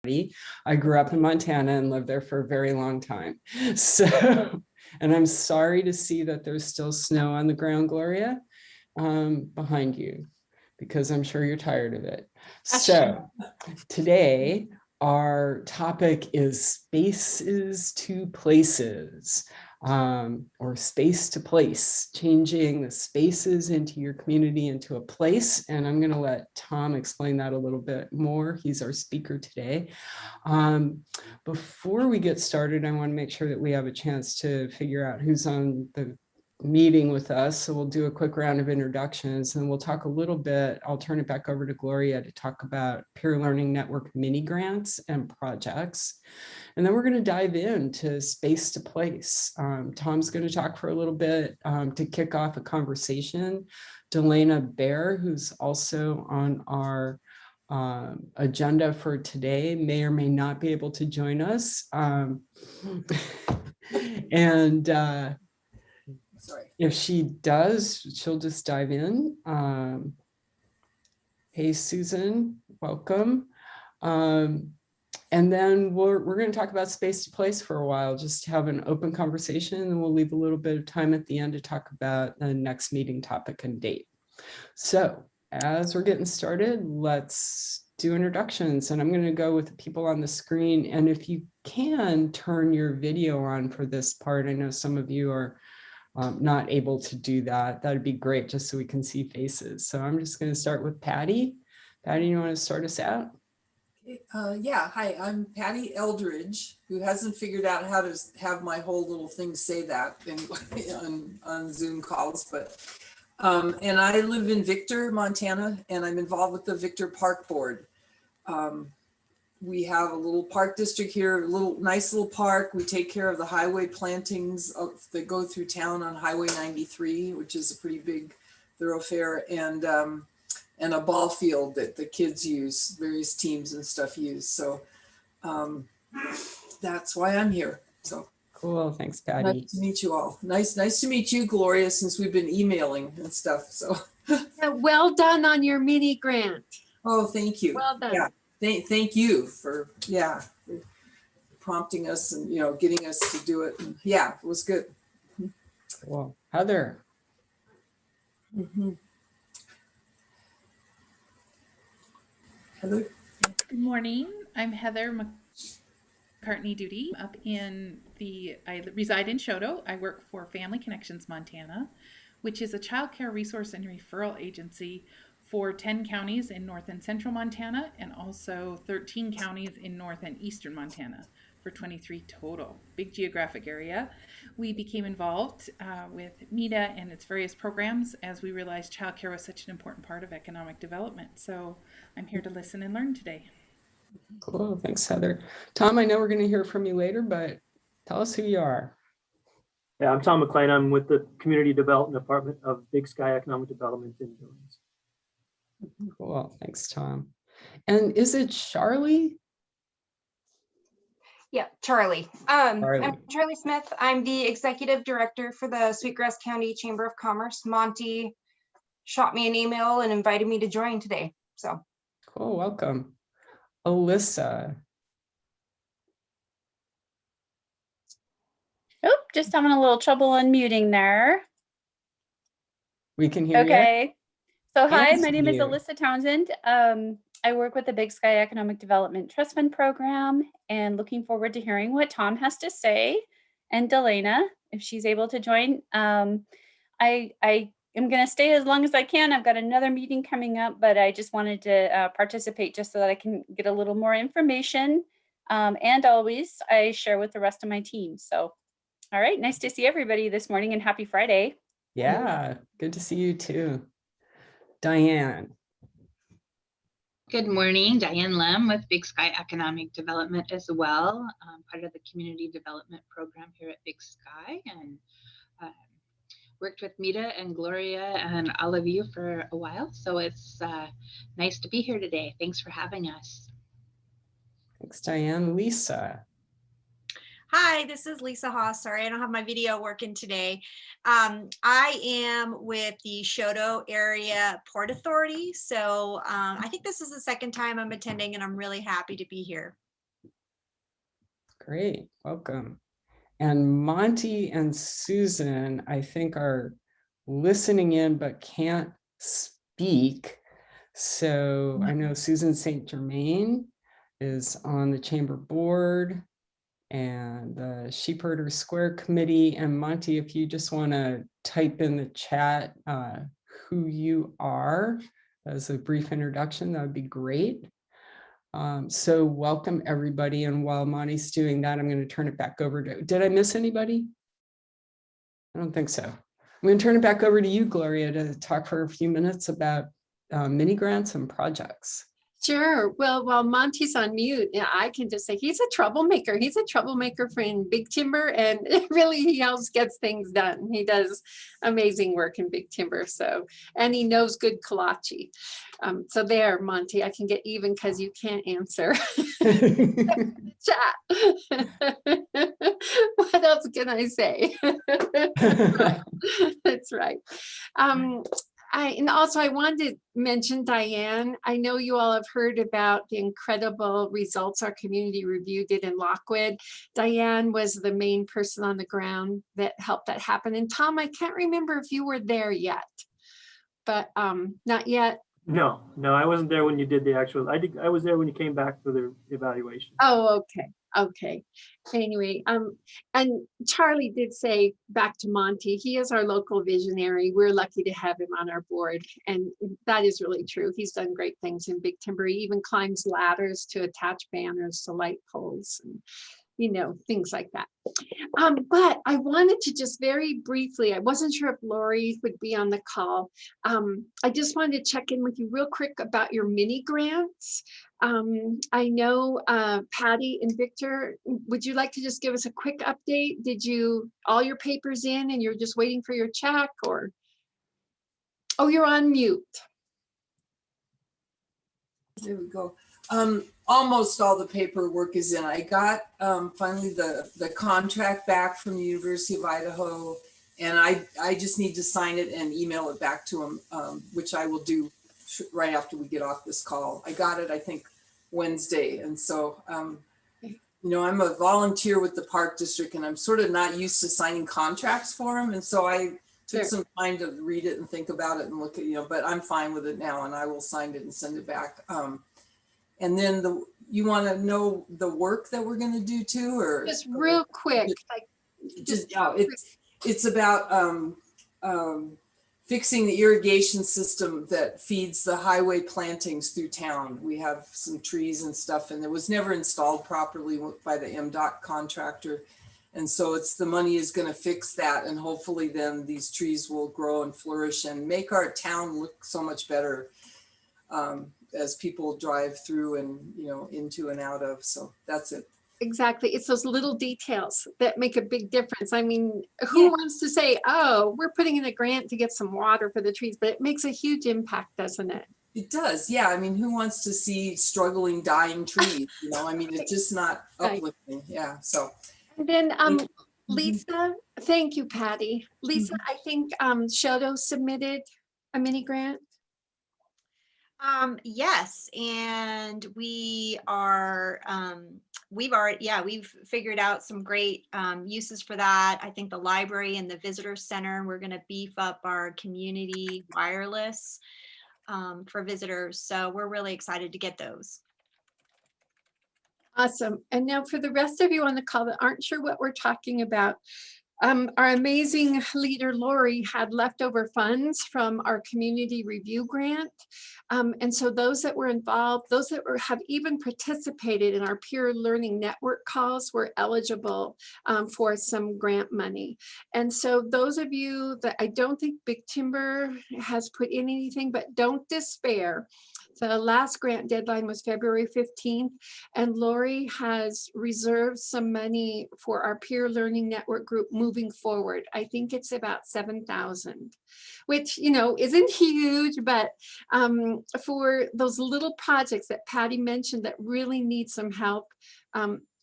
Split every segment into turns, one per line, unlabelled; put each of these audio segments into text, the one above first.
I grew up in Montana and lived there for a very long time. So, and I'm sorry to see that there's still snow on the ground, Gloria, behind you, because I'm sure you're tired of it. So today, our topic is spaces to places, or space to place, changing the spaces into your community into a place. And I'm going to let Tom explain that a little bit more. He's our speaker today. Before we get started, I want to make sure that we have a chance to figure out who's on the meeting with us. So we'll do a quick round of introductions and we'll talk a little bit. I'll turn it back over to Gloria to talk about Peer Learning Network mini grants and projects. And then we're going to dive into space to place. Tom's going to talk for a little bit to kick off a conversation. Delana Bear, who's also on our agenda for today, may or may not be able to join us.
Sorry.
If she does, she'll just dive in. Hey, Susan, welcome. And then we're going to talk about space to place for a while, just have an open conversation, and we'll leave a little bit of time at the end to talk about the next meeting topic and date. So as we're getting started, let's do introductions, and I'm going to go with the people on the screen. And if you can turn your video on for this part, I know some of you are not able to do that. That'd be great, just so we can see faces. So I'm just going to start with Patty. Patty, you want to start us out?
Yeah, hi, I'm Patty Eldridge, who hasn't figured out how to have my whole little thing say that on Zoom calls, but and I live in Victor, Montana, and I'm involved with the Victor Park Board. We have a little park district here, nice little park. We take care of the highway plantings that go through town on Highway 93, which is a pretty big thoroughfare, and a ball field that the kids use, various teams and stuff use. So that's why I'm here. So
cool, thanks, Patty.
Nice to meet you all. Nice to meet you, Gloria, since we've been emailing and stuff. So
yeah, well done on your mini grant.
Oh, thank you.
Well done.
Yeah. Thank you for prompting us and getting us to do it. And yeah, it was good.
Cool. Heather.
Heather.
Good morning. I'm Heather McCartney Duty up in I reside in Choteau. I work for Family Connections Montana, which is a child care resource and referral agency for 10 counties in North and Central Montana, and also 13 counties in North and Eastern Montana, for 23 total. Big geographic area. We became involved with MEDA and its various programs as we realized childcare was such an important part of economic development. So I'm here to listen and learn today.
Cool, thanks, Heather. Tom, I know we're going to hear from you later, but tell us who you are.
Yeah, I'm Tom McLean. I'm with the Community Development Department of Big Sky Economic Development in Billings.
Cool, thanks, Tom. And is it Charlie?
Yeah, Charlie. I'm Charlie Smith. I'm the executive director for the Sweetgrass County Chamber of Commerce. Monty shot me an email and invited me to join today. So
cool, welcome. Alyssa.
Oh, just having a little trouble unmuting there.
We can hear you.
Okay. So hi, my name is Alyssa Townsend. I work with the Big Sky Economic Development Trust Fund program, and looking forward to hearing what Tom has to say, and Delana, if she's able to join. I am going to stay as long as I can. I've got another meeting coming up, but I just wanted to participate just so that I can get a little more information. And always I share with the rest of my team. So, all right, nice to see everybody this morning, and happy Friday.
Yeah, good to see you too. Diane.
Good morning, Diane Lem with Big Sky Economic Development as well, part of the Community Development Program here at Big Sky, and worked with MEDA and Gloria and all of you for a while. So it's nice to be here today. Thanks for having us.
Thanks, Diane. Lisa.
Hi, this is Lisa Haas. Sorry, I don't have my video working today. I am with the Choteau Area Port Authority. So I think this is the second time I'm attending, and I'm really happy to be here.
Great, welcome. And Monty and Susan, I think, are listening in but can't speak. So I know Susan St. Germain is on the chamber board and the Sheepherder Square Committee. And Monty, if you just want to type in the chat who you are as a brief introduction, that would be great. So welcome everybody. And while Monty's doing that, I'm going to turn it back over to, did I miss anybody? I don't think so. I'm going to turn it back over to you, Gloria, to talk for a few minutes about mini grants and projects.
Sure. Well, while Monty's on mute, I can just say he's a troublemaker. He's a troublemaker in Big Timber, and really he always gets things done. He does amazing work in Big Timber. So, and he knows good kolache. So there, Monty, I can get even because you can't answer. Chat. What else can I say? That's right. And also I wanted to mention Diane. I know you all have heard about the incredible results our community review did in Lockwood. Diane was the main person on the ground that helped that happen. And Tom, I can't remember if you were there yet, but not yet.
No, I wasn't there when you did the actual, I was there when you came back for the evaluation.
Oh, okay. Anyway, and Charlie did say, back to Monty, he is our local visionary. We're lucky to have him on our board, and that is really true. He's done great things in Big Timber. He even climbs ladders to attach banners to light poles and, you know, things like that. But I wanted to just very briefly, I wasn't sure if Lori would be on the call. I just wanted to check in with you real quick about your mini grants. I know Patty and Victor, would you like to just give us a quick update? Did you, all your papers in and you're just waiting for your check, or? Oh, you're on mute.
There we go. Almost all the paperwork is in. I got finally the contract back from the University of Idaho, and I just need to sign it and email it back to them, which I will do right after we get off this call. I got it, I think, Wednesday. And so, you know, I'm a volunteer with the Park District, and I'm sort of not used to signing contracts for them. And so I took some time to read it and think about it and look at, you know, but I'm fine with it now, and I will sign it and send it back. And then you want to know the work that we're going to do too, or
just real quick,
it's about fixing the irrigation system that feeds the highway plantings through town. We have some trees and stuff, and it was never installed properly by the MDOT contractor. And so it's the money is going to fix that, and hopefully then these trees will grow and flourish and make our town look so much better as people drive through and, you know, into and out of. So that's it.
Exactly. It's those little details that make a big difference. I mean, who wants to say, oh, we're putting in a grant to get some water for the trees, but it makes a huge impact, doesn't it?
It does. Yeah. I mean, who wants to see struggling, dying trees? You know, I mean, it's just not uplifting. Yeah. So.
And then Lisa, thank you, Patty. Lisa, I think Shoto submitted a mini grant.
Yes, and we are, we've figured out some great uses for that. I think the library and the visitor center, we're going to beef up our community wireless for visitors. So we're really excited to get those.
Awesome. And now for the rest of you on the call that aren't sure what we're talking about, our amazing leader, Lori, had leftover funds from our community review grant. And so those that were involved, those that have even participated in our peer learning network calls were eligible for some grant money. And so those of you that, I don't think Big Timber has put in anything, but don't despair. The last grant deadline was February 15th, and Lori has reserved some money for our peer learning network group moving forward. I think it's about 7,000, which, you know, isn't huge, but for those little projects that Patty mentioned that really need some help,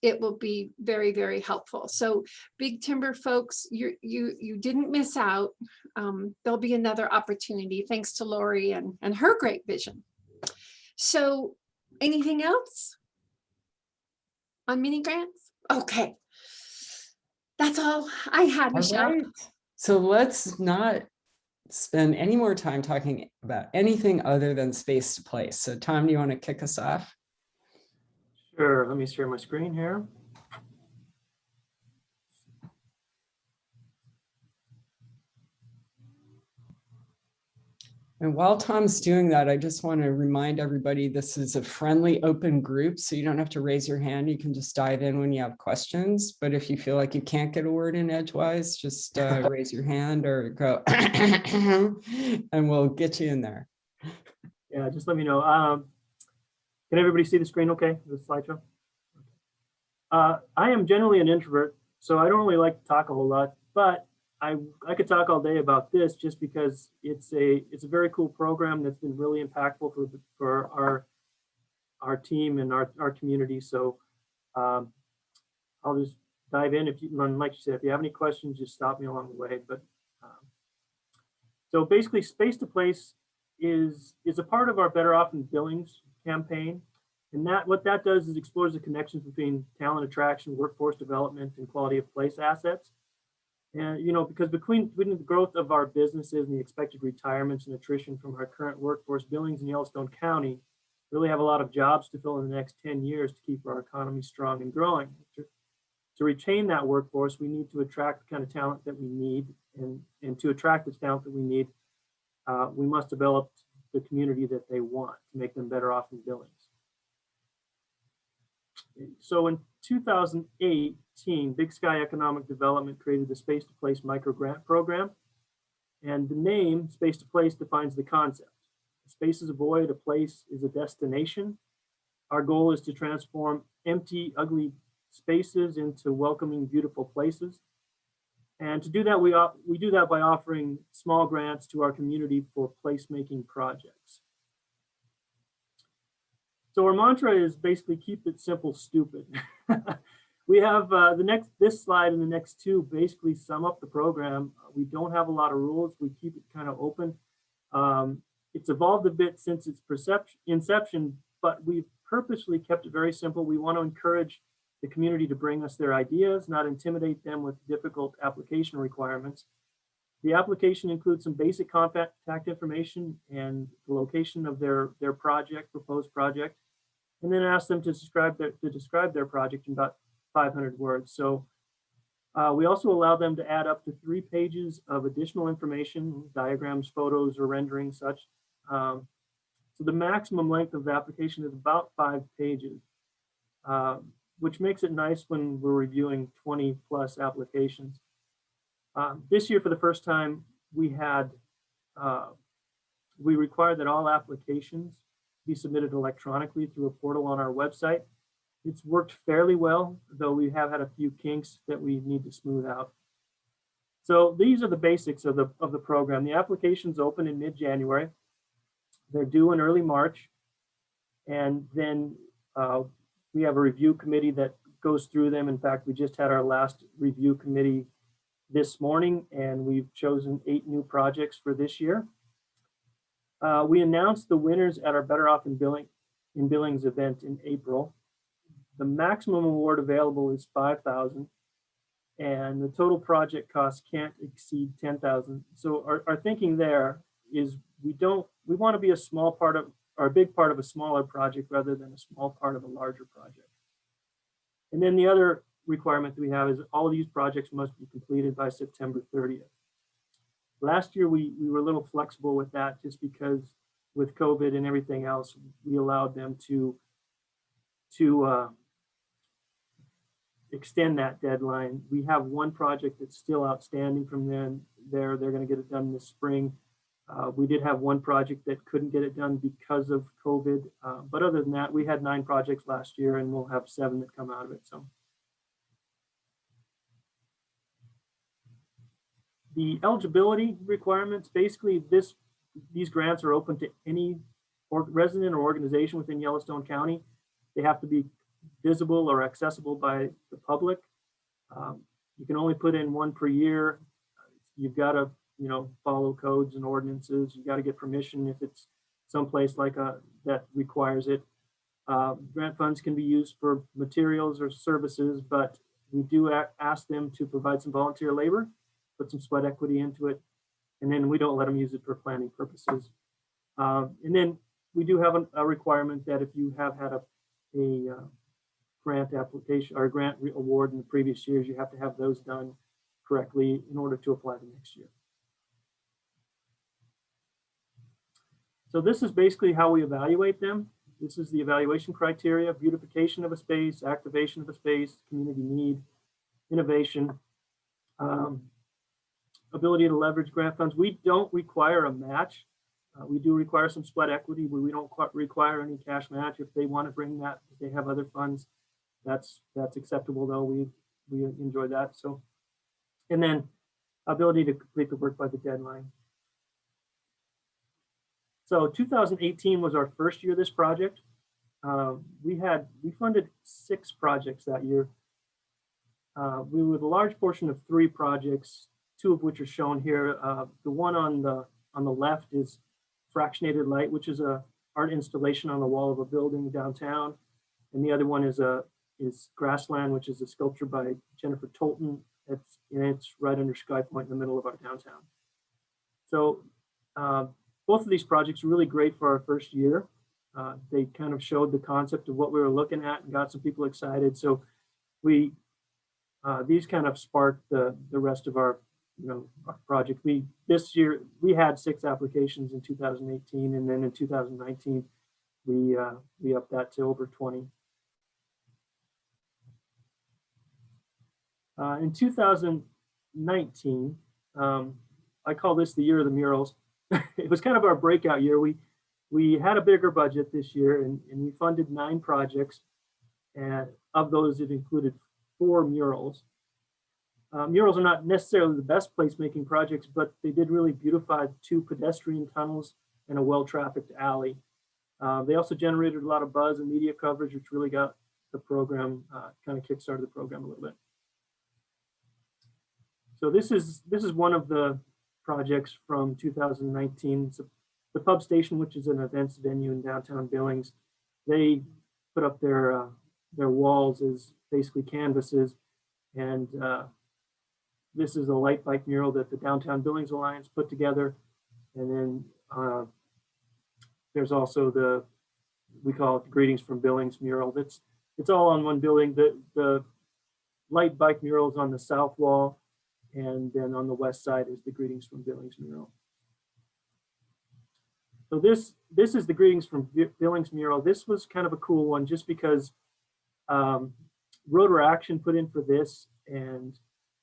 it will be very, very helpful. So Big Timber folks, you didn't miss out. There'll be another opportunity thanks to Lori and her great vision. So anything else on mini grants? Okay. That's all I had,
All
Michelle.
right. So let's not spend any more time talking about anything other than space to place. So Tom, do you want to kick us off?
Sure, let me share my screen here.
And while Tom's doing that, I just want to remind everybody this is a friendly open group, so you don't have to raise your hand. You can just dive in when you have questions. But if you feel like you can't get a word in edgewise, just raise your hand or go and we'll get you in there.
Yeah, just let me know. Can everybody see the screen okay, the slideshow? I am generally an introvert, so I don't really like to talk a whole lot, but I could talk all day about this just because it's a very cool program that's been really impactful for our team and our community. So I'll just dive in. If you, like you said, if you have any questions, just stop me along the way. But so basically, Space to Place is a part of our Better Off in Billings campaign. And what that does is explores the connections between talent attraction, workforce development, and quality of place assets. And, you know, because between the growth of our businesses and the expected retirements and attrition from our current workforce, Billings and Yellowstone County really have a lot of jobs to fill in the next 10 years to keep our economy strong and growing. To retain that workforce, we need to attract the kind of talent that we need. And to attract the talent that we need, we must develop the community that they want to make them better off in Billings. So in 2018, Big Sky Economic Development created the Space to Place micro grant program. And the name Space to Place defines the concept. A space is a void, a place is a destination. Our goal is to transform empty, ugly spaces into welcoming, beautiful places. And to do that, we do that by offering small grants to our community for placemaking projects. So our mantra is basically keep it simple, stupid. We have this slide and the next two basically sum up the program. We don't have a lot of rules. We keep it kind of open. It's evolved a bit since its inception, but we've purposely kept it very simple. We want to encourage the community to bring us their ideas, not intimidate them with difficult application requirements. The application includes some basic contact information and the location of their proposed project, and then ask them to describe their project in about 500 words. So we also allow them to add up to 3 pages of additional information, diagrams, photos, or rendering such. So the maximum length of the application is about 5 pages, which makes it nice when we're reviewing 20 plus applications. This year, for the first time, we required that all applications be submitted electronically through a portal on our website. It's worked fairly well, though we have had a few kinks that we need to smooth out. So these are the basics of the program. The applications open in mid-January. They're due in early March. And then we have a review committee that goes through them. In fact, we just had our last review committee this morning, and we've chosen 8 new projects for this year. We announced the winners at our Better Off in Billings event in April. The maximum award available is $5,000, and the total project cost can't exceed $10,000. So our thinking there is we want to be a small part of, or a big part of a smaller project rather than a small part of a larger project. And then the other requirement that we have is all of these projects must be completed by September 30th. Last year, we were a little flexible with that just because with COVID and everything else, we allowed them to extend that deadline. We have one project that's still outstanding from them. They're going to get it done this spring. We did have one project that couldn't get it done because of COVID. But other than that, we had 9 projects last year, and we'll have 7 that come out of it. So the eligibility requirements, basically these grants are open to any resident or organization within Yellowstone County. They have to be visible or accessible by the public. You can only put in 1 per year. You've got to, follow codes and ordinances. You got to get permission if it's someplace like that requires it. Grant funds can be used for materials or services, but we do ask them to provide some volunteer labor, put some sweat equity into it, and then we don't let them use it for planning purposes. And then we do have a requirement that if you have had a grant application or grant award in the previous years, you have to have those done correctly in order to apply the next year. So this is basically how we evaluate them. This is the evaluation criteria: beautification of a space, activation of a space, community need, innovation, ability to leverage grant funds. We don't require a match. We do require some sweat equity, but we don't require any cash match. If they want to bring that, if they have other funds, that's acceptable though. We enjoy that. So, and then ability to complete the work by the deadline. So 2018 was our first year of this project. We funded 6 projects that year. We were the large portion of 3 projects, 2 of which are shown here. The one on the left is Fractionated Light, which is a art installation on the wall of a building downtown, and the other one is Grassland, which is a sculpture by Jennifer Tolton. It's right under Sky Point in the middle of our downtown. So both of these projects are really great for our first year. They kind of showed the concept of what we were looking at and got some people excited. So these kind of sparked the rest of our our project. This year we had 6 applications in 2018, and then in 2019 we upped that to over 20. In 2019, I call this the year of the murals. It was kind of our breakout year. We had a bigger budget this year, and we funded 9 projects, and of those it included 4 murals. Murals are not necessarily the best placemaking projects, but they did really beautify 2 pedestrian tunnels and a well-trafficked alley. They also generated a lot of buzz and media coverage, which really got the program, kind of kickstarted the program a little bit. So this is one of the projects from 2019. So the Pub Station, which is an events venue in downtown Billings, they put up their walls as basically canvases, and this is a light bike mural that the Downtown Billings Alliance put together. And then there's also we call it the Greetings from Billings mural. It's all on one building. The light bike mural is on the south wall, and then on the west side is the Greetings from Billings mural. So this is the Greetings from Billings mural. This was kind of a cool one just because Rotor Action put in for this, and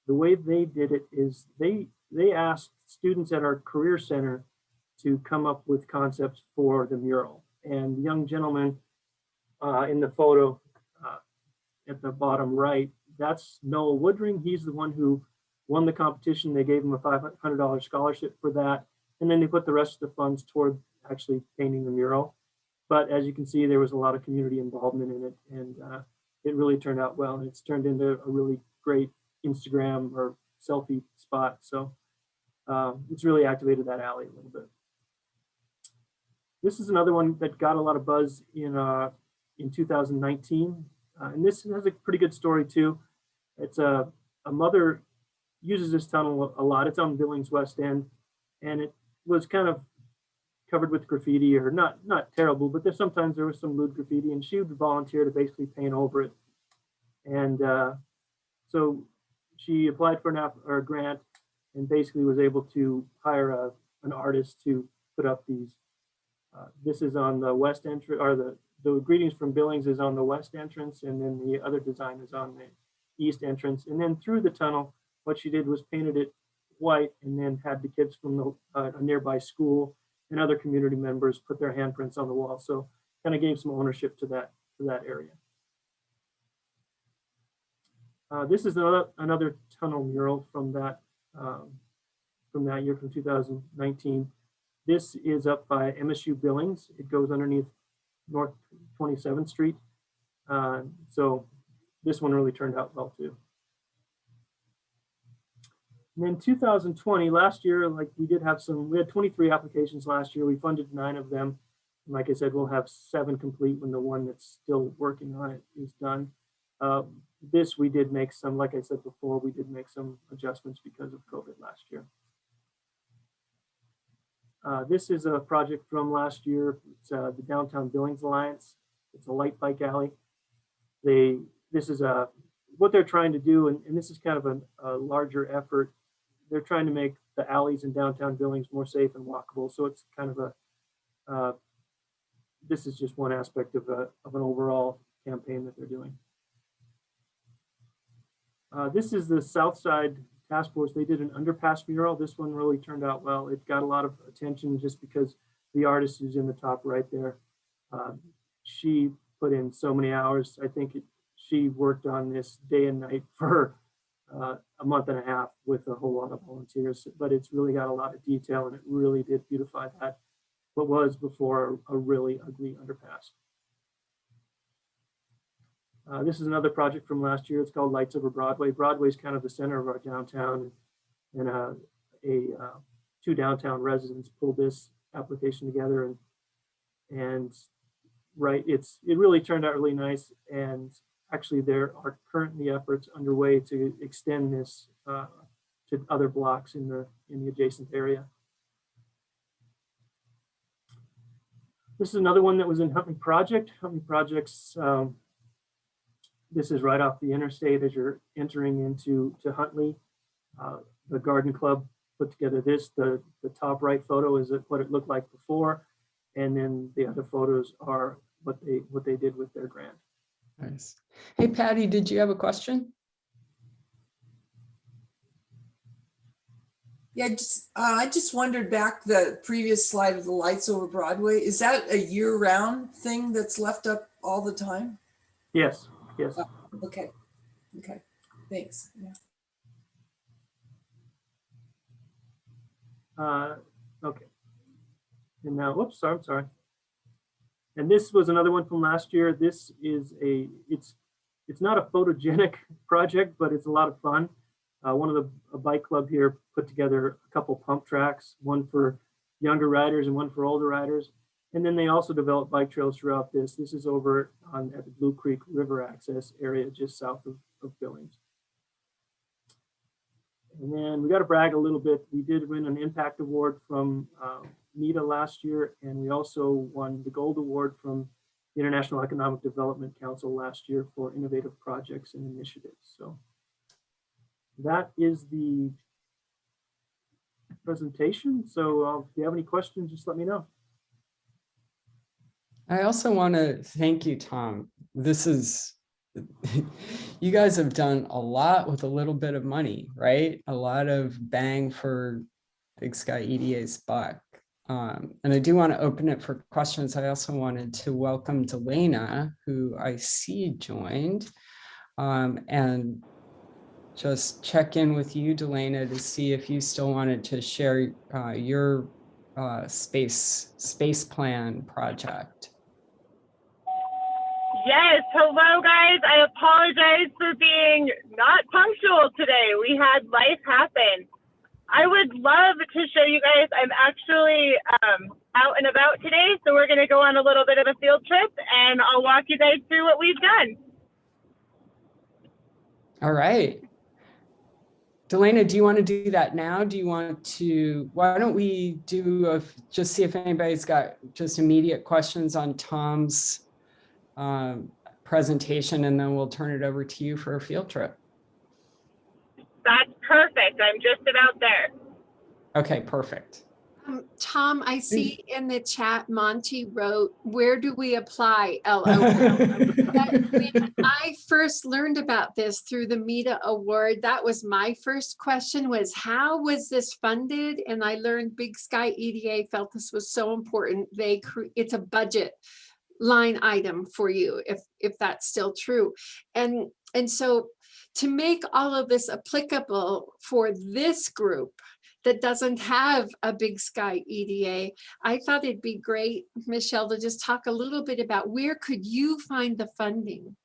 the way they did it is they asked students at our career center to come up with concepts for the mural. And the young gentleman in the photo at the bottom right, that's Noah Woodring. He's the one who won the competition. They gave him a $500 scholarship for that. And then they put the rest of the funds toward actually painting the mural. But as you can see, there was a lot of community involvement in it, and it really turned out well. And it's turned into a really great Instagram or selfie spot. So it's really activated that alley a little bit. This is another one that got a lot of buzz in 2019. And this has a pretty good story too. It's a mother uses this tunnel a lot. It's on Billings West End, and it was kind of covered with graffiti, or not terrible, but sometimes there was some lewd graffiti, and she would volunteer to basically paint over it. And so she applied for a grant, and basically was able to hire an artist to put up these. This is on the west entrance, or the Greetings from Billings is on the west entrance, and then the other design is on the east entrance. And then through the tunnel, what she did was painted it white, and then had the kids from a nearby school and other community members put their handprints on the wall. So kind of gave some ownership to that area. This is another tunnel mural from that year, from 2019. This is up by MSU Billings. It goes underneath North 27th Street. So this one really turned out well too. And then 2020, last year, like we had 23 applications last year. We funded 9 of them. Like I said, we'll have 7 complete when the one that's still working on it is done. This we did make some, like I said before, we did make some adjustments because of COVID last year. This is a project from last year. It's the Downtown Billings Alliance. It's a light bike alley. This is what they're trying to do, and this is kind of a larger effort. They're trying to make the alleys in downtown Billings more safe and walkable. So it's kind of a, this is just one aspect of an overall campaign that they're doing. This is the Southside Task Force. They did an underpass mural. This one really turned out well. It got a lot of attention just because the artist who's in the top right there, she put in so many hours. I think she worked on this day and night for a month and a half with a whole lot of volunteers, but it's really got a lot of detail and it really did beautify that, what was before a really ugly underpass. This is another project from last year. It's called Lights Over Broadway. Broadway is kind of the center of our downtown, and 2 downtown residents pulled this application together, and right, it really turned out really nice. And actually, there are currently efforts underway to extend this to other blocks in the adjacent area. This is another one that was in Huntley Project. Huntley Project's. This is right off the interstate as you're entering into Huntley. The Garden Club put together this. The top right photo is what it looked like before, and then the other photos are what they did with their grant.
Nice. Hey, Patty, did you have a question?
Yeah, I just wondered back the previous slide of the Lights Over Broadway. Is that a year-round thing that's left up all the time?
Yes. Yes.
Oh, okay. Okay. Thanks. Yeah.
Okay. And now, whoops, I'm sorry. And this was another one from last year. This is it's not a photogenic project, but it's a lot of fun. One of a bike club here put together a couple pump tracks, one for younger riders and one for older riders. And then they also developed bike trails throughout this. This is over at the Blue Creek River access area just south of Billings. And then we got to brag a little bit. We did win an impact award from MEDA last year, and we also won the gold award from the International Economic Development Council last year for innovative projects and initiatives. So that is the presentation. So if you have any questions, just let me know.
I also want to thank you, Tom. This is, you guys have done a lot with a little bit of money, right? A lot of bang for Big Sky EDA's buck. And I do want to open it for questions. I also wanted to welcome Delana, who I see joined, and just check in with you, Delana, to see if you still wanted to share your space plan project.
Yes, hello guys. I apologize for being not punctual today. We had life happen. I would love to show you guys. I'm actually out and about today, so we're going to go on a little bit of a field trip, and I'll walk you guys through what we've done.
All right. Delana, do you want to do that now? Do you want to, why don't we do just see if anybody's got just immediate questions on Tom's presentation, and then we'll turn it over to you for a field trip.
That's perfect. I'm just about there.
Okay, perfect.
Tom, I see in the chat, Monty wrote, where do we apply, LOL? When I first learned about this through the MEDA award, that was my first question, was how was this funded? And I learned Big Sky EDA felt this was so important. It's a budget line item for you, if that's still true. And so to make all of this applicable for this group that doesn't have a Big Sky EDA, I thought it'd be great, Michelle, to just talk a little bit about where could you find the funding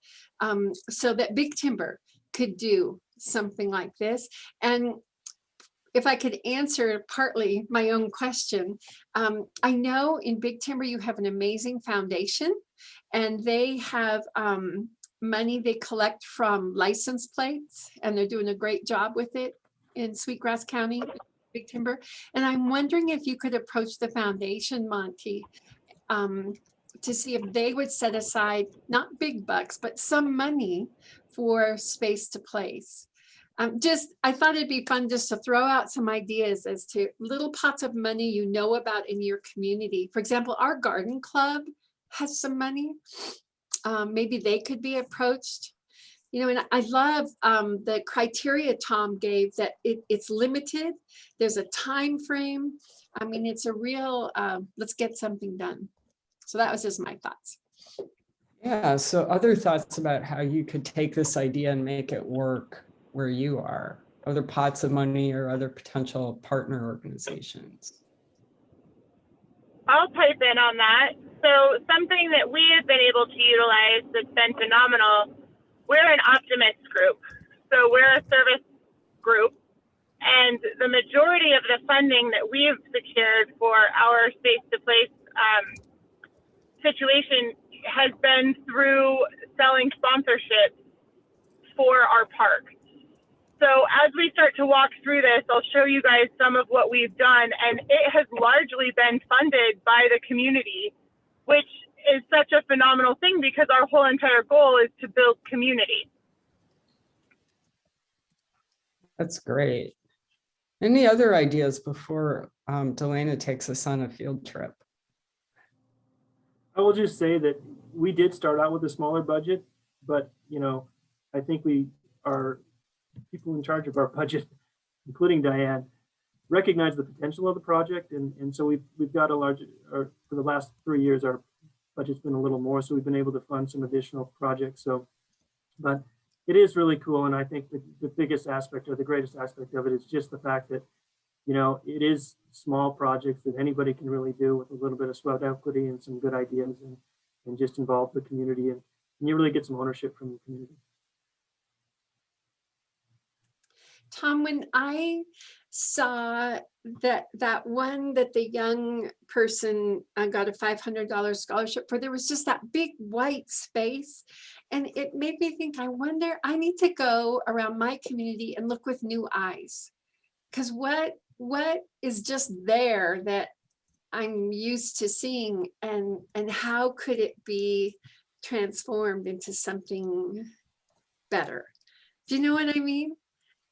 so that Big Timber could do something like this. And if I could answer partly my own question. I know in Big Timber, you have an amazing foundation, and they have money they collect from license plates, and they're doing a great job with it in Sweetgrass County, Big Timber. And I'm wondering if you could approach the foundation, Monty, to see if they would set aside, not big bucks, but some money for space to place. I thought it'd be fun just to throw out some ideas as to little pots of money you know about in your community. For example, our garden club has some money. Maybe they could be approached. You know, and I love the criteria Tom gave, that it's limited. There's a time frame. I mean, it's a real, let's get something done. So that was just my thoughts.
Yeah, so other thoughts about how you could take this idea and make it work where you are, other pots of money or other potential partner organizations.
I'll pipe in on that. So something that we have been able to utilize that's been phenomenal, we're an optimist group. So we're a service group, and the majority of the funding that we have secured for our space to place situation has been through selling sponsorship for our park. So as we start to walk through this, I'll show you guys some of what we've done, and it has largely been funded by the community, which is such a phenomenal thing because our whole entire goal is to build community.
That's great. Any other ideas before Delana takes us on a field trip?
I will just say that we did start out with a smaller budget, but you know, I think our people in charge of our budget, including Diane, recognize the potential of the project, and so we've got a large, or for the last 3 years, our budget's been a little more, so we've been able to fund some additional projects. So, but it is really cool, and I think the biggest aspect, or the greatest aspect of it, is just the fact that, you know, it is small projects that anybody can really do with a little bit of sweat equity and some good ideas, and just involve the community, and you really get some ownership from the community.
Tom, when I saw that one that the young person got a $500 scholarship for, there was just that big white space, and it made me think, I wonder, I need to go around my community and look with new eyes, because what is just there that I'm used to seeing, and how could it be transformed into something better? Do you know what I mean?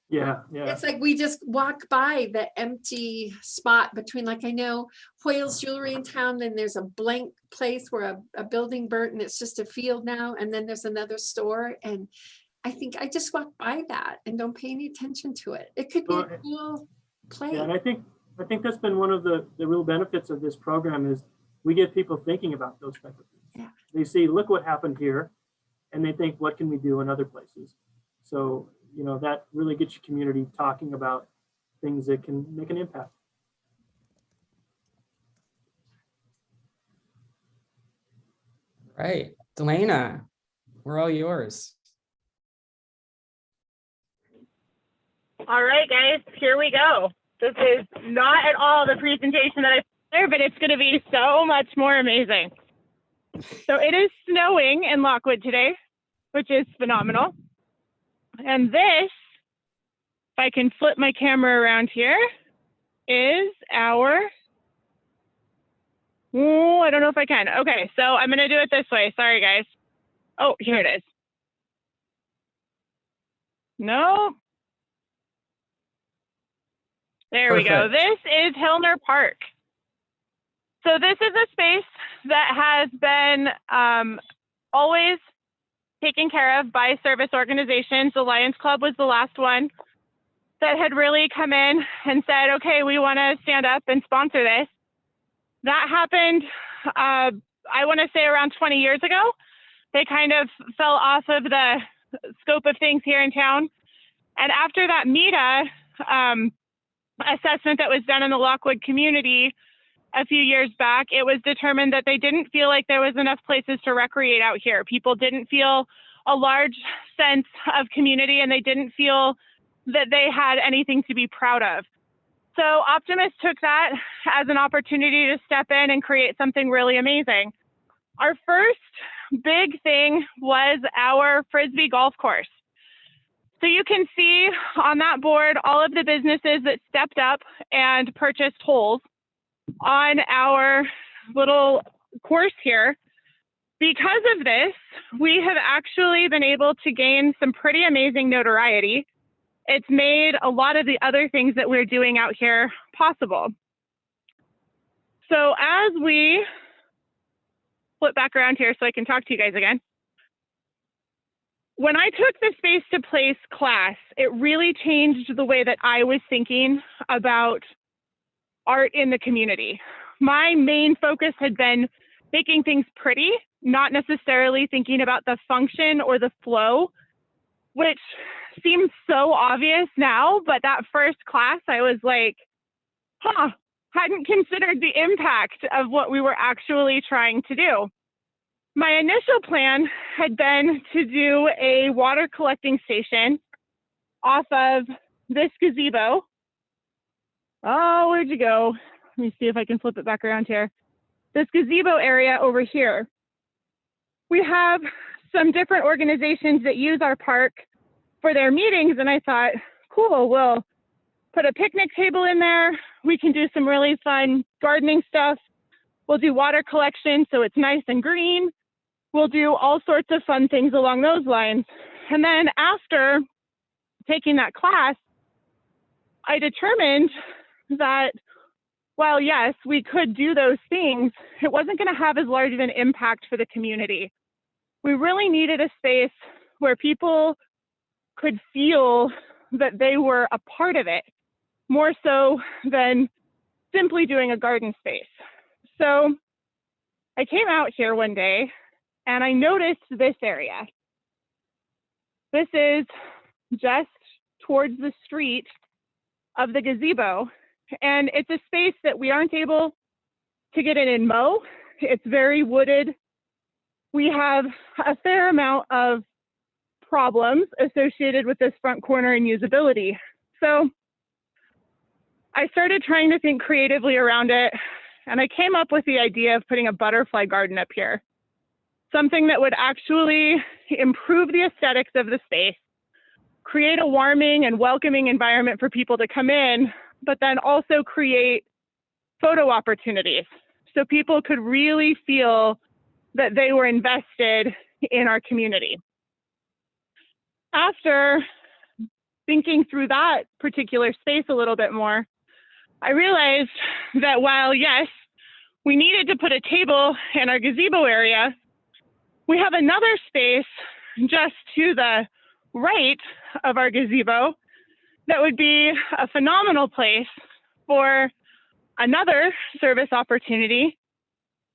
Yeah.
It's like we just walk by the empty spot between, like, I know Hoyle's Jewelry in town, then there's a blank place where a building burnt and it's just a field now, and then there's another store, and I think I just walk by that and don't pay any attention to it. It could be a cool place.
Yeah, and I think that's been one of the real benefits of this program, is we get people thinking about those type of things.
Yeah.
They see, look what happened here, and they think, what can we do in other places? So, you know, that really gets your community talking about things that can make an impact.
Right, Delana, we're all yours.
All right, guys, here we go. This is not at all the presentation that I put there, but it's going to be so much more amazing. So it is snowing in Lockwood today, which is phenomenal. And this, if I can flip my camera around here, is our, I don't know if I can. Okay, so I'm going to do it this way. Sorry, guys. Oh, here it is. No. There we go. This is Hillner Park. So this is a space that has been always taken care of by service organizations. The Lions Club was the last one that had really come in and said, okay, we want to stand up and sponsor this. That happened, I want to say around 20 years ago. They kind of fell off of the scope of things here in town. And after that MEDA assessment that was done in the Lockwood community a few years back, it was determined that they didn't feel like there was enough places to recreate out here. People didn't feel a large sense of community, and they didn't feel that they had anything to be proud of. So Optimus took that as an opportunity to step in and create something really amazing. Our first big thing was our Frisbee golf course. So you can see on that board all of the businesses that stepped up and purchased holes on our little course here. Because of this, we have actually been able to gain some pretty amazing notoriety. It's made a lot of the other things that we're doing out here possible. So as we flip back around here so I can talk to you guys again. When I took the Space to Place class, it really changed the way that I was thinking about art in the community. My main focus had been making things pretty, not necessarily thinking about the function or the flow, which seems so obvious now, but that first class I was like, hadn't considered the impact of what we were actually trying to do. My initial plan had been to do a water collecting station off of this gazebo. Oh, where'd you go? Let me see if I can flip it back around here. This gazebo area over here. We have some different organizations that use our park for their meetings, and I thought, cool, we'll put a picnic table in there. We can do some really fun gardening stuff. We'll do water collection so it's nice and green. We'll do all sorts of fun things along those lines. And then after taking that class, I determined that while yes, we could do those things, it wasn't going to have as large of an impact for the community. We really needed a space where people could feel that they were a part of it, more so than simply doing a garden space. So I came out here one day and I noticed this area. This is just towards the street of the gazebo. And it's a space that we aren't able to get in and mow. It's very wooded. We have a fair amount of problems associated with this front corner and usability. So I started trying to think creatively around it, and I came up with the idea of putting a butterfly garden up here. Something that would actually improve the aesthetics of the space, create a warming and welcoming environment for people to come in, but then also create photo opportunities so people could really feel that they were invested in our community. After thinking through that particular space a little bit more, I realized that while, yes, we needed to put a table in our gazebo area, we have another space just to the right of our gazebo that would be a phenomenal place for another service opportunity.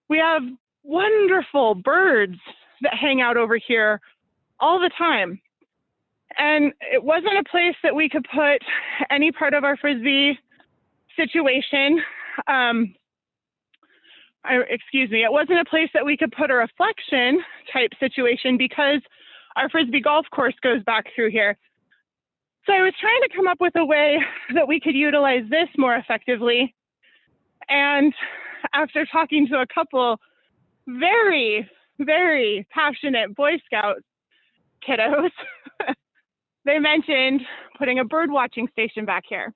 We have wonderful birds that hang out over here all the time. And it wasn't a place that we could put any part of our Frisbee situation. It wasn't a place that we could put a reflection type situation because our Frisbee golf course goes back through here. So I was trying to come up with a way that we could utilize this more effectively. And after talking to a couple very, very passionate Boy Scout kiddos, they mentioned putting a bird watching station back here.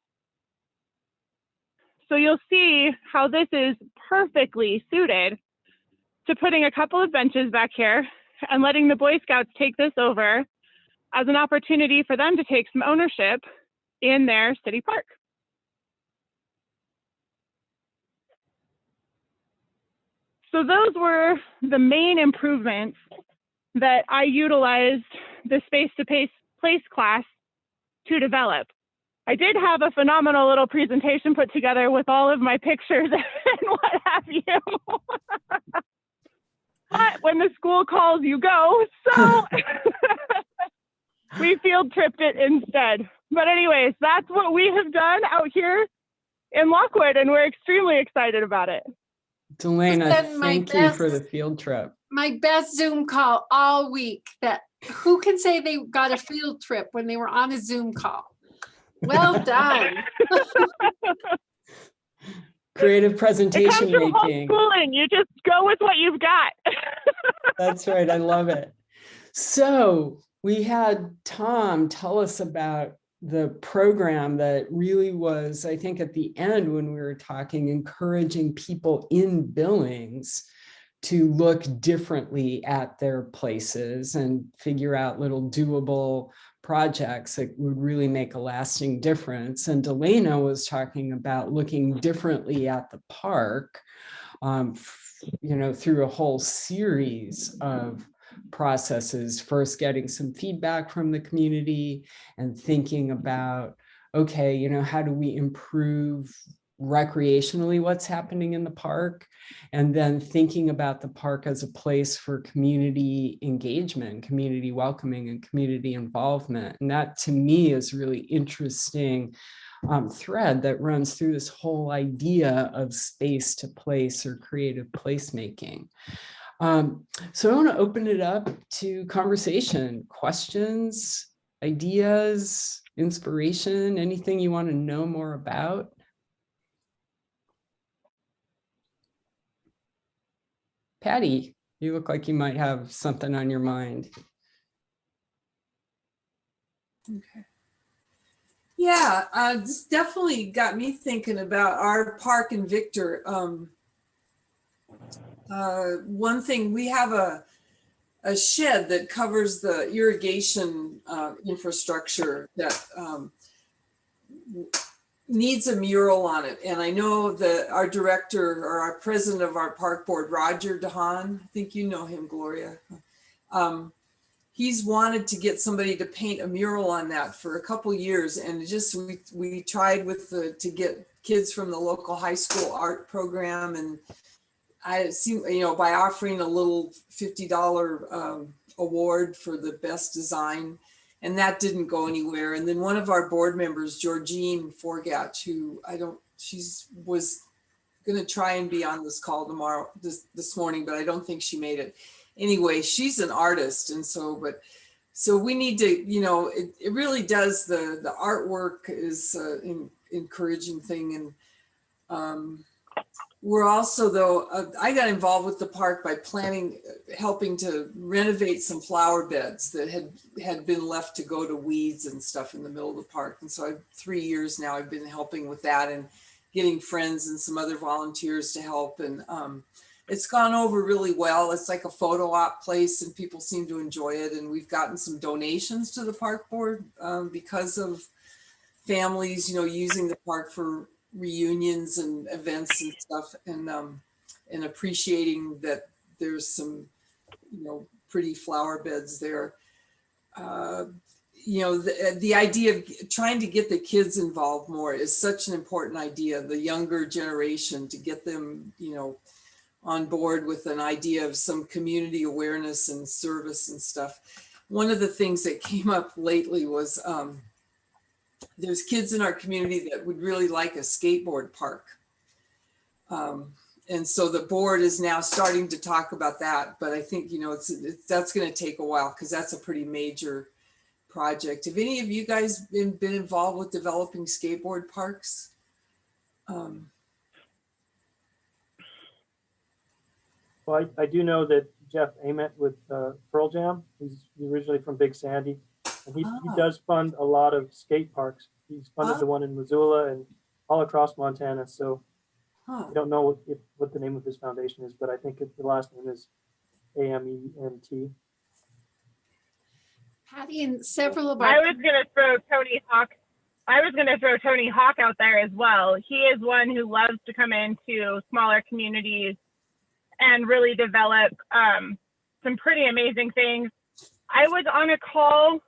So you'll see how this is perfectly suited to putting a couple of benches back here and letting the Boy Scouts take this over as an opportunity for them to take some ownership in their city park. So those were the main improvements that I utilized the Space to Place class to develop. I did have a phenomenal little presentation put together with all of my pictures and what have you. But when the school calls, you go. So we field tripped it instead. But anyways, that's what we have done out here in Lockwood, and we're extremely excited about it.
Delana, thank you for the field trip.
My best Zoom call all week. That who can say they got a field trip when they were on a Zoom call? Well done.
Creative
It
presentation
comes from
making.
homeschooling. You just go with what you've got.
That's right. I love it. So we had Tom tell us about the program that really was, I think, at the end when we were talking, encouraging people in Billings to look differently at their places and figure out little doable projects that would really make a lasting difference. And Delana was talking about looking differently at the park, through a whole series of processes, first getting some feedback from the community and thinking about, okay, how do we improve recreationally what's happening in the park, and then thinking about the park as a place for community engagement, community welcoming, and community involvement. And that to me is really interesting thread that runs through this whole idea of space to place or creative placemaking. So I want to open it up to conversation, questions, ideas, inspiration, anything you want to know more about. Patty, you look like you might have something on your mind.
Okay. Yeah, this definitely got me thinking about our park in Victor. One thing, we have a shed that covers the irrigation infrastructure that needs a mural on it. And I know that our director or our president of our park board, Roger DeHaan, I think you know him, Gloria. He's wanted to get somebody to paint a mural on that for a couple years. And just, we tried to get kids from the local high school art program. And I seem, by offering a little $50 award for the best design, and that didn't go anywhere. And then one of our board members, Georgine Forgatch, who was going to try and be on this call tomorrow, this morning, but I don't think she made it. Anyway, she's an artist. And so we need to, it really does, the artwork is an encouraging thing. And we're also, though, I got involved with the park by helping to renovate some flower beds that had been left to go to weeds and stuff in the middle of the park. And so 3 years now I've been helping with that and getting friends and some other volunteers to help. And it's gone over really well. It's like a photo op place and people seem to enjoy it. And we've gotten some donations to the park board because of families, using the park for reunions and events and stuff, and appreciating that there's some pretty flower beds there. The idea of trying to get the kids involved more is such an important idea, the younger generation, to get them on board with an idea of some community awareness and service and stuff. One of the things that came up lately was there's kids in our community that would really like a skateboard park. And so the board is now starting to talk about that, but I think, that's going to take a while because that's a pretty major project. Have any of you guys been involved with developing skateboard parks?
Well, I do know that Jeff Ament with Pearl Jam, he's originally from Big Sandy, and he does fund a lot of skate parks. He's funded the one in Missoula and all across Montana. So I don't know what the name of his foundation is, but I think the last name is AMENT.
Patty, and several of our...
I was going to throw Tony Hawk out there as well. He is one who loves to come into smaller communities and really develop some pretty amazing things. I was on a call.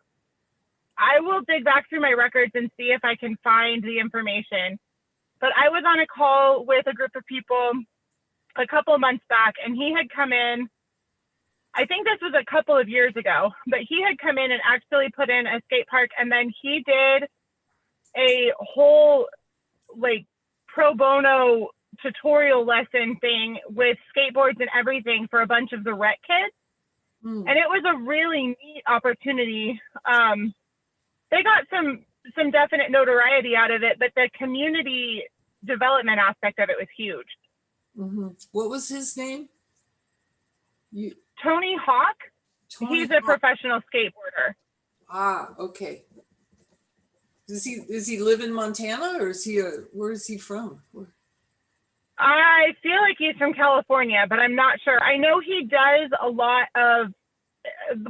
I will dig back through my records and see if I can find the information. But I was on a call with a group of people a couple of months back, and he had come in, I think this was a couple of years ago, but he had come in and actually put in a skate park, and then he did a whole pro bono tutorial lesson thing with skateboards and everything for a bunch of the rec kids. And it was a really neat opportunity. They got some some definite notoriety out of it, but the community development aspect of it was huge.
What was his name?
Tony Hawk. He's a professional skateboarder.
Ah, okay. Does he live in Montana, or is he where is he from?
I feel like he's from California, but I'm not sure. I know he does a lot of,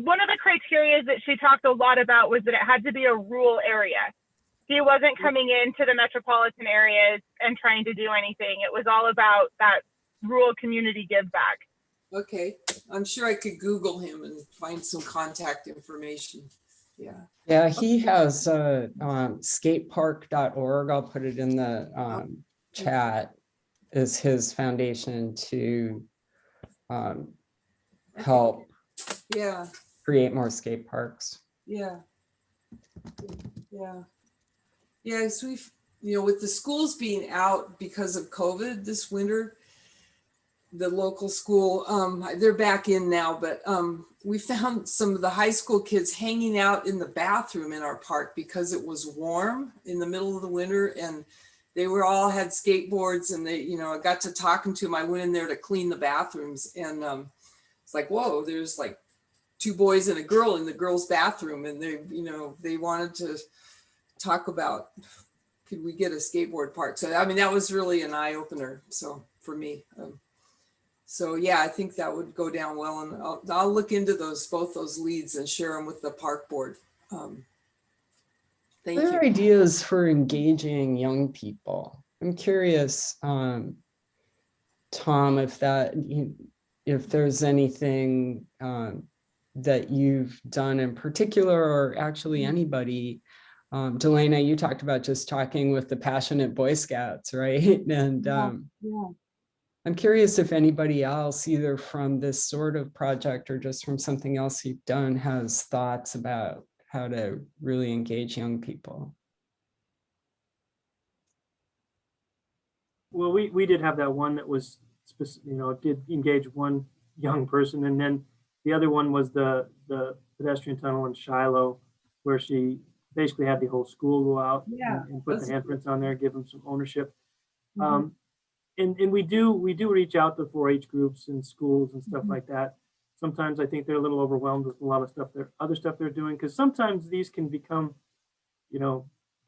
one of the criteria that she talked a lot about was that it had to be a rural area. He wasn't coming into the metropolitan areas and trying to do anything. It was all about that rural community give back.
Okay, I'm sure I could Google him and find some contact information. Yeah.
Yeah, he has skatepark.org. I'll put it in the chat. Is his foundation to help create more skate parks.
Yeah. So we've, with the schools being out because of COVID this winter, the local school, they're back in now, but we found some of the high school kids hanging out in the bathroom in our park because it was warm in the middle of the winter, and they were all had skateboards, and they, I got to talking to them. I went in there to clean the bathrooms, and it's like, whoa, there's like 2 boys and a girl in the girls' bathroom, and they, they wanted to talk about, could we get a skateboard park? So, I mean, that was really an eye opener. So for me, so yeah, I think that would go down well, and I'll look into both those leads and share them with the park board. Thank you.
Ideas for engaging young people. I'm curious, Tom, if there's anything that you've done in particular, or actually anybody. Delana, you talked about just talking with the passionate Boy Scouts, right? And I'm curious if anybody else, either from this sort of project or just from something else you've done, has thoughts about how to really engage young people.
Well, we did have that one that was, did engage one young person, and then the other one was the pedestrian tunnel in Shiloh, where she basically had the whole school go out and put the handprints on there, give them some ownership. And we do reach out to 4-H groups and schools and stuff like that. Sometimes I think they're a little overwhelmed with a lot of stuff, other stuff they're doing, because sometimes these can become,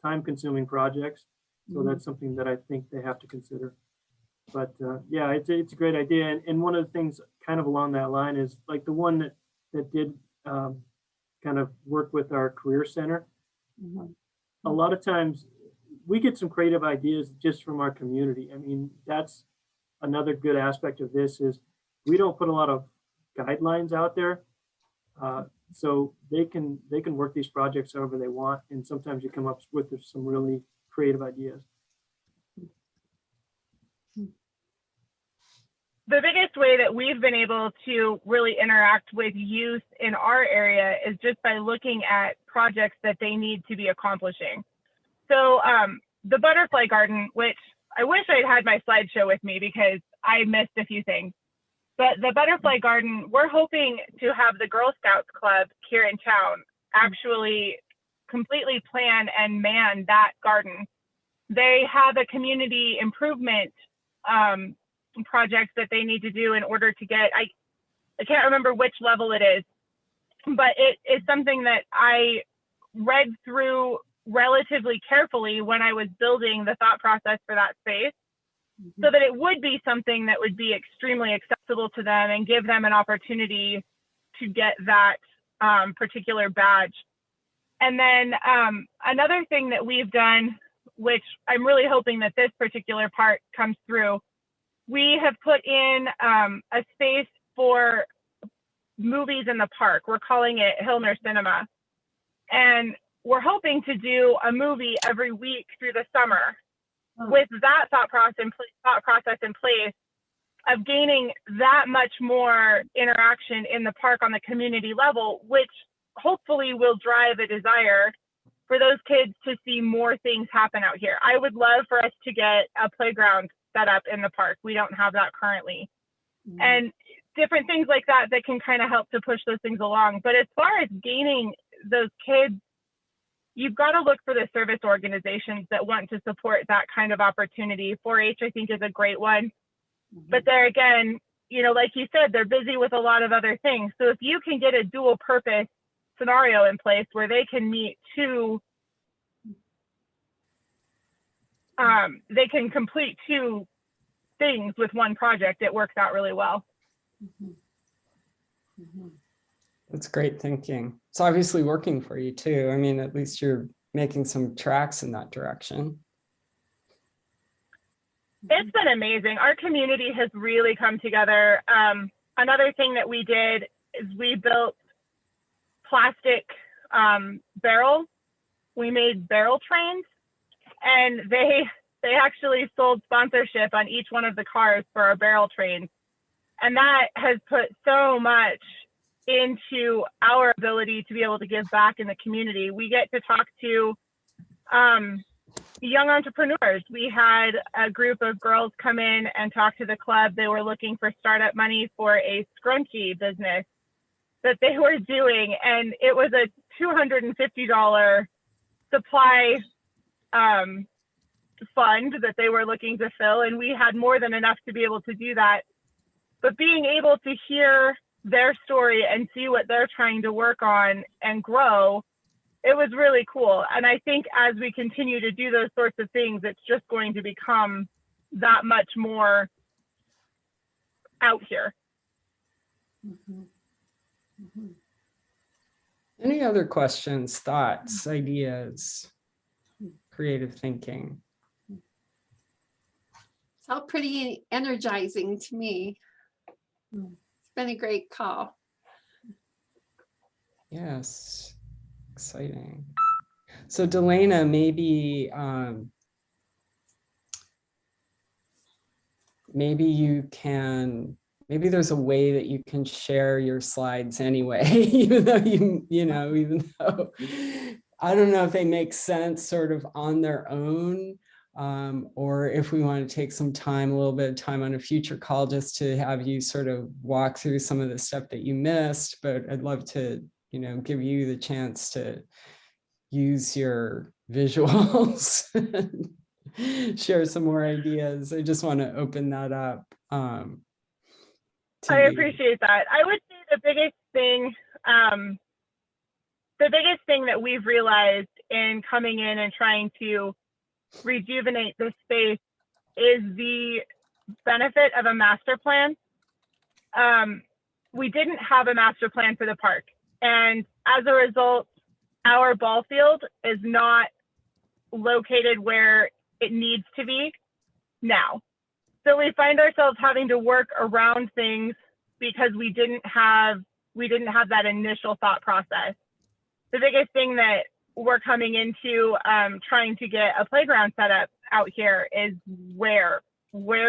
time-consuming projects. So that's something that I think they have to consider. But yeah, it's a great idea. And one of the things kind of along that line is like the one that did kind of work with our career center. A lot of times we get some creative ideas just from our community. I mean, that's another good aspect of this is we don't put a lot of guidelines out there. So they can work these projects however they want. And sometimes you come up with some really creative ideas.
The biggest way that we've been able to really interact with youth in our area is just by looking at projects that they need to be accomplishing. So the butterfly garden, which I wish I'd had my slideshow with me because I missed a few things. But the butterfly garden, we're hoping to have the Girl Scouts Club here in town actually completely plan and man that garden. They have a community improvement project that they need to do in order to get, I can't remember which level it is, but it is something that I read through relatively carefully when I was building the thought process for that space, so that it would be something that would be extremely accessible to them and give them an opportunity to get that particular badge. And then another thing that we've done, which I'm really hoping that this particular part comes through, we have put in a space for movies in the park. We're calling it Hillner Cinema. And we're hoping to do a movie every week through the summer with that thought process in place of gaining that much more interaction in the park on the community level, which hopefully will drive a desire for those kids to see more things happen out here. I would love for us to get a playground set up in the park. We don't have that currently. And different things like that can kind of help to push those things along. But as far as gaining those kids, you've got to look for the service organizations that want to support that kind of opportunity. 4-H, I think, is a great one. But there again, you know, like you said, they're busy with a lot of other things. So if you can get a dual purpose scenario in place where they can meet two, they can complete two things with one project, it works out really well.
That's great thinking. It's obviously working for you too. I mean, at least you're making some tracks in that direction.
It's been amazing. Our community has really come together. Another thing that we did is we built plastic barrels. We made barrel trains, and they actually sold sponsorship on each one of the cars for our barrel trains. And that has put so much into our ability to be able to give back in the community. We get to talk to young entrepreneurs. We had a group of girls come in and talk to the club. They were looking for startup money for a scrunchie business that they were doing. And it was a $250 supply fund that they were looking to fill. And we had more than enough to be able to do that. But being able to hear their story and see what they're trying to work on and grow, it was really cool. And I think as we continue to do those sorts of things, it's just going to become that much more out here.
Any other questions, thoughts, ideas, creative thinking?
It's all pretty energizing to me. It's been a great call.
Yes, exciting. So Delana, maybe maybe you can, maybe there's a way that you can share your slides anyway, even though even though I don't know if they make sense sort of on their own, or if we want to take some time, a little bit of time on a future call, just to have you sort of walk through some of the stuff that you missed. But I'd love to, give you the chance to use your visuals, share some more ideas. I just want to open that up.
I appreciate that. I would say the biggest thing that we've realized in coming in and trying to rejuvenate this space is the benefit of a master plan. We didn't have a master plan for the park, and as a result, our ball field is not located where it needs to be now. So we find ourselves having to work around things because we didn't have that initial thought process. The biggest thing that we're coming into trying to get a playground set up out here is where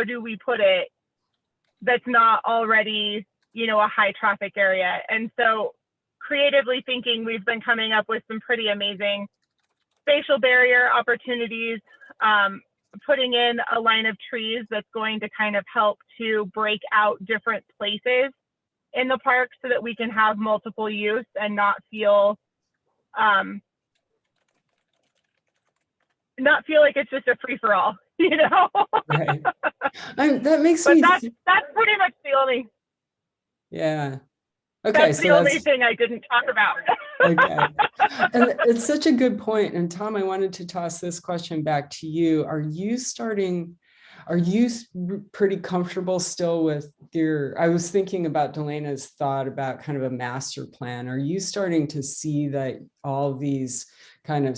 do we put it that's not already, a high traffic area. And so creatively thinking, we've been coming up with some pretty amazing spatial barrier opportunities, putting in a line of trees that's going to kind of help to break out different places in the park so that we can have multiple use and not feel like it's just a free-for-all,
Right. That makes
but
me.
that's pretty much the only.
Yeah. Okay.
That's the only thing I didn't talk about.
Okay. And it's such a good point. And Tom, I wanted to toss this question back to you. Are you pretty comfortable still with I was thinking about Delana's thought about kind of a master plan. Are you starting to see that all these kind of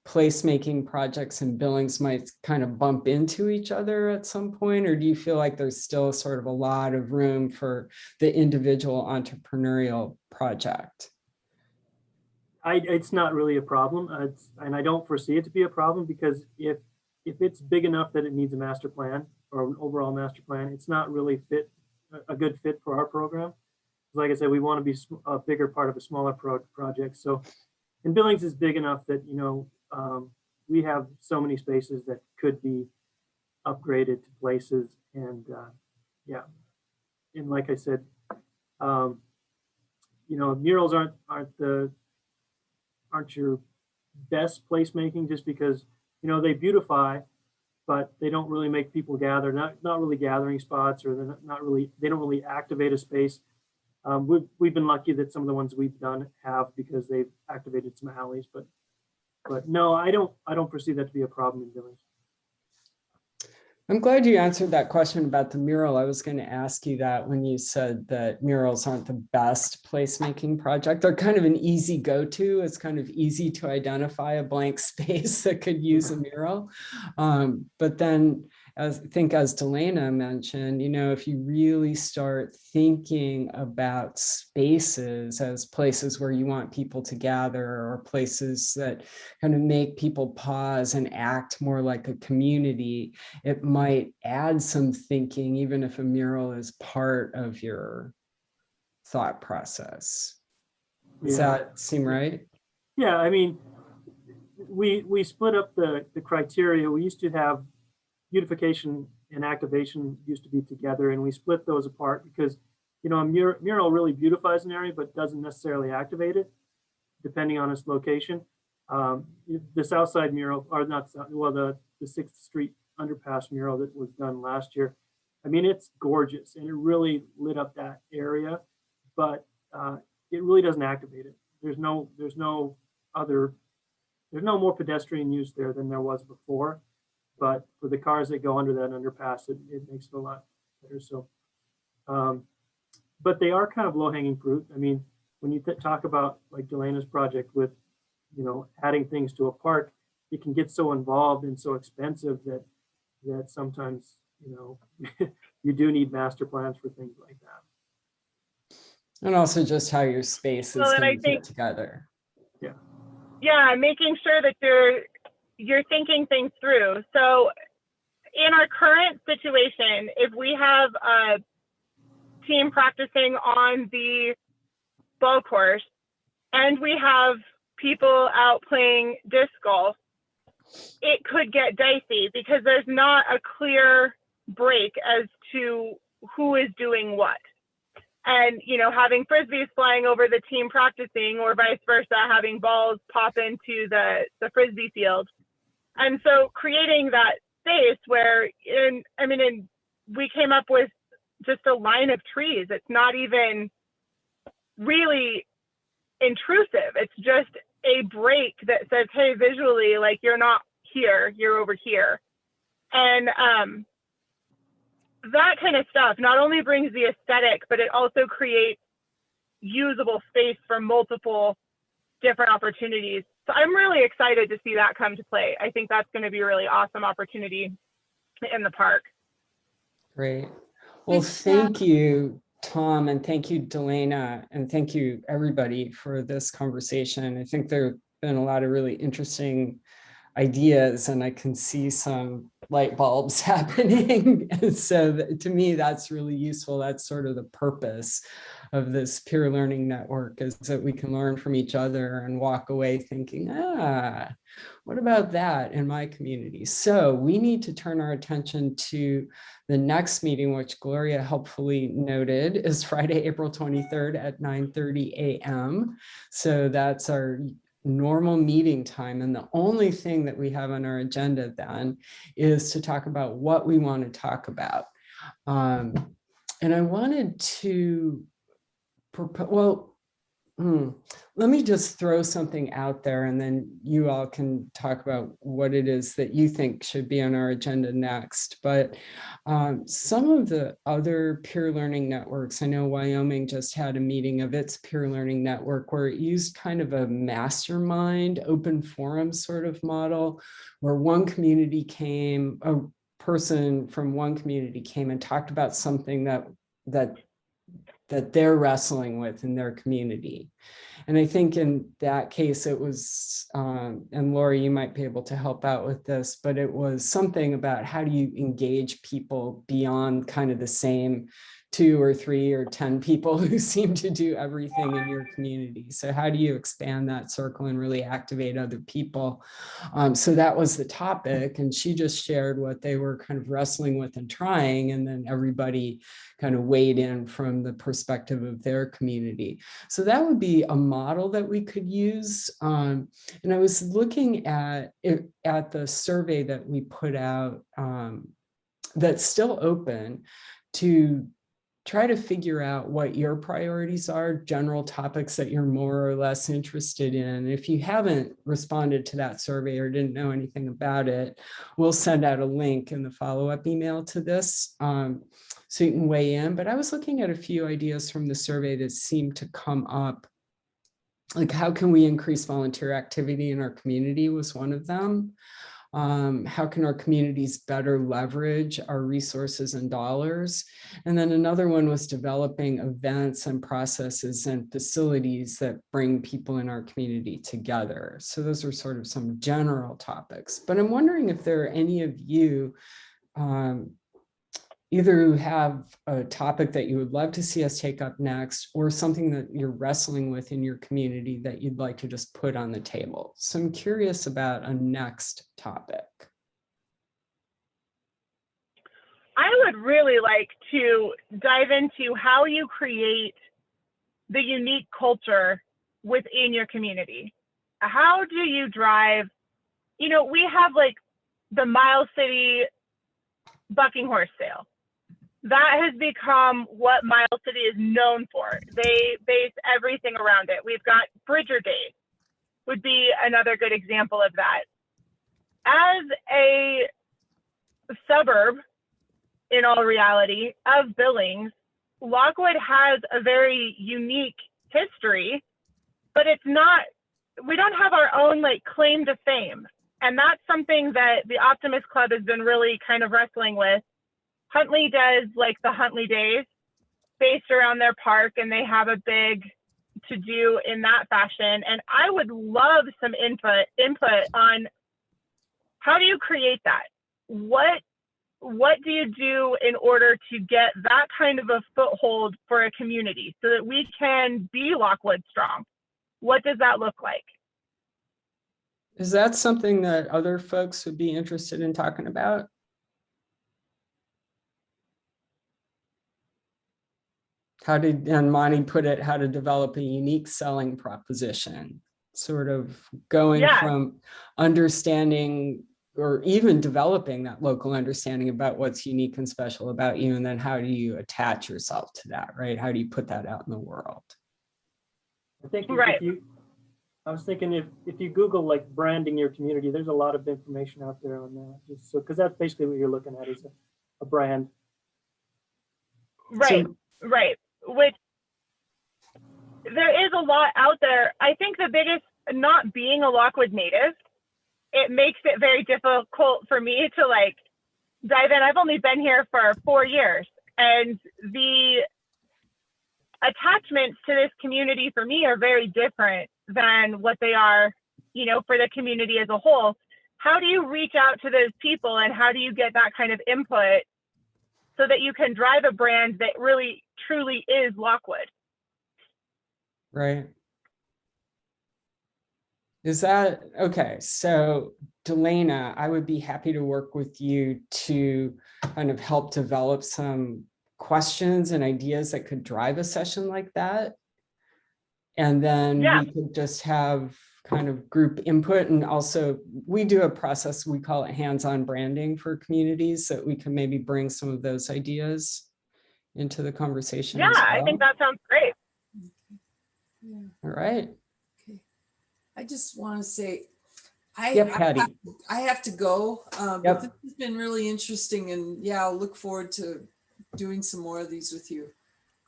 placemaking projects in Billings might kind of bump into each other at some point? Or do you feel like there's still sort of a lot of room for the individual entrepreneurial project?
It's not really a problem, and I don't foresee it to be a problem, because if it's big enough that it needs a master plan or an overall master plan, it's not really a good fit for our program. Like I said, we want to be a bigger part of a smaller project. So, and Billings is big enough that we have so many spaces that could be upgraded to places, and yeah, and like I said, murals aren't your best placemaking, just because, you know, they beautify, but they don't really make people gather, not really gathering spots, or they're not really, they don't really activate a space. We've been lucky that some of the ones we've done have, because they've activated some alleys, but no, I don't foresee that to be a problem in Billings.
I'm glad you answered that question about the mural. I was going to ask you that when you said that murals aren't the best placemaking project. They're kind of an easy go-to. It's kind of easy to identify a blank space that could use a mural. But then, as Delana mentioned, you know, if you really start thinking about spaces as places where you want people to gather, or places that kind of make people pause and act more like a community, it might add some thinking, even if a mural is part of your thought process. Does that seem right?
Yeah, I mean, we split up the criteria. We used to have beautification and activation used to be together, and we split those apart because, you know, a mural really beautifies an area but doesn't necessarily activate it, depending on its location. The South Side mural, or not, well, the 6th Street underpass mural that was done last year, I mean, it's gorgeous and it really lit up that area, but it really doesn't activate it. There's no more pedestrian use there than there was before. But for the cars that go under that underpass, it makes it a lot better. So, but they are kind of low-hanging fruit. I mean, when you talk about like Delana's project with, you know, adding things to a park, it can get so involved and so expensive that sometimes, you know, you do need master plans for things like that.
And also just how your space is going to fit together.
Yeah.
Yeah, making sure that you're thinking things through. So in our current situation, if we have a team practicing on the ball course and we have people out playing disc golf, it could get dicey because there's not a clear break as to who is doing what. And, you know, having frisbees flying over the team practicing, or vice versa, having balls pop into the frisbee field. And so creating that space where, we came up with just a line of trees. It's not even really intrusive. It's just a break that says, hey, visually, like, you're not here, you're over here. And that kind of stuff not only brings the aesthetic, but it also creates usable space for multiple different opportunities. So I'm really excited to see that come to play. I think that's going to be a really awesome opportunity in the park.
Great. Well, thank you, Tom, and thank you, Delana, and thank you, everybody, for this conversation. I think there have been a lot of really interesting ideas, and I can see some light bulbs happening. And so to me, that's really useful. That's sort of the purpose of this peer learning network, is that we can learn from each other and walk away thinking, what about that in my community? So we need to turn our attention to the next meeting, which Gloria helpfully noted is Friday, April 23rd at 9:30 a.m. So that's our normal meeting time. And the only thing that we have on our agenda then is to talk about what we want to talk about. And I wanted to propose, let me just throw something out there, and then you all can talk about what it is that you think should be on our agenda next. But some of the other peer learning networks, I know Wyoming just had a meeting of its peer learning network where it used kind of a mastermind open forum sort of model, where one community came, a person from one community came and talked about something that they're wrestling with in their community. And I think in that case, it was, and Lori, you might be able to help out with this, but it was something about how do you engage people beyond kind of the same 2 or 3 or 10 people who seem to do everything in your community. So how do you expand that circle and really activate other people? So that was the topic, and she just shared what they were kind of wrestling with and trying, and then everybody kind of weighed in from the perspective of their community. So that would be a model that we could use. And I was looking at the survey that we put out that's still open to try to figure out what your priorities are, general topics that you're more or less interested in. If you haven't responded to that survey or didn't know anything about it, we'll send out a link in the follow-up email to this so you can weigh in. But I was looking at a few ideas from the survey that seemed to come up. Like, how can we increase volunteer activity in our community was one of them. How can our communities better leverage our resources and dollars? And then another one was developing events and processes and facilities that bring people in our community together. So those are sort of some general topics. But I'm wondering if there are any of you either who have a topic that you would love to see us take up next, or something that you're wrestling with in your community that you'd like to just put on the table. So I'm curious about a next topic.
I would really like to dive into how you create the unique culture within your community. How do you drive, you know, we have like the Miles City bucking horse sale. That has become what Miles City is known for. They base everything around it. We've got Bridger Days would be another good example of that. As a suburb, in all reality, of Billings, Lockwood has a very unique history, but it's not, we don't have our own like claim to fame. And that's something that the Optimist Club has been really kind of wrestling with. Huntley does like the Huntley Days based around their park, and they have a big to do in that fashion. And I would love some input on how do you create that? What do you do in order to get that kind of a foothold for a community so that we can be Lockwood strong? What does that look like?
Is that something that other folks would be interested in talking about? How did, and Monty put it, how to develop a unique selling proposition, sort of going from understanding or even developing that local understanding about what's unique and special about you, and then how do you attach yourself to that, right? How do you put that out in the world?
I think I was thinking if you Google like branding your community, there's a lot of information out there on that. Just so, because that's basically what you're looking at is a brand.
Right, right. Which there is a lot out there. I think the biggest, not being a Lockwood native, it makes it very difficult for me to like dive in. I've only been here for 4 years, and the attachments to this community for me are very different than what they are, you know, for the community as a whole. How do you reach out to those people, and how do you get that kind of input so that you can drive a brand that really truly is Lockwood?
Right. Is that okay? So Delana, I would be happy to work with you to kind of help develop some questions and ideas that could drive a session like that. And then we could just have kind of group input. And also we do a process, we call it hands-on branding for communities, so that we can maybe bring some of those ideas into the conversation.
Yeah,
as well.
I think that sounds great.
Yeah.
All right.
Okay. I just want to say,
Patty.
I have to go, but
Yep.
this has been really interesting, and yeah, I'll look forward to doing some more of these with you.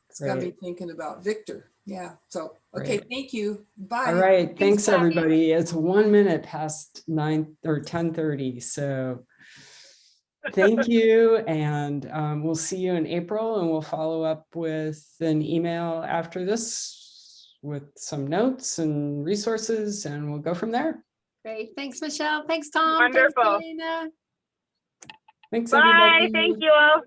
It's got me thinking about Victor. Yeah. So, okay.
Great.
Thank you. Bye.
All right. Thanks,
Patty.
everybody. It's 1 minute past 9 or 10:30. So thank you. And we'll see you in April, and we'll follow up with an email after this with some notes and resources, and we'll go from there.
Great. Thanks, Michelle. Thanks, Tom.
Wonderful.
Thanks, Elena.
Thanks,
Bye.
everybody.
Thank you all.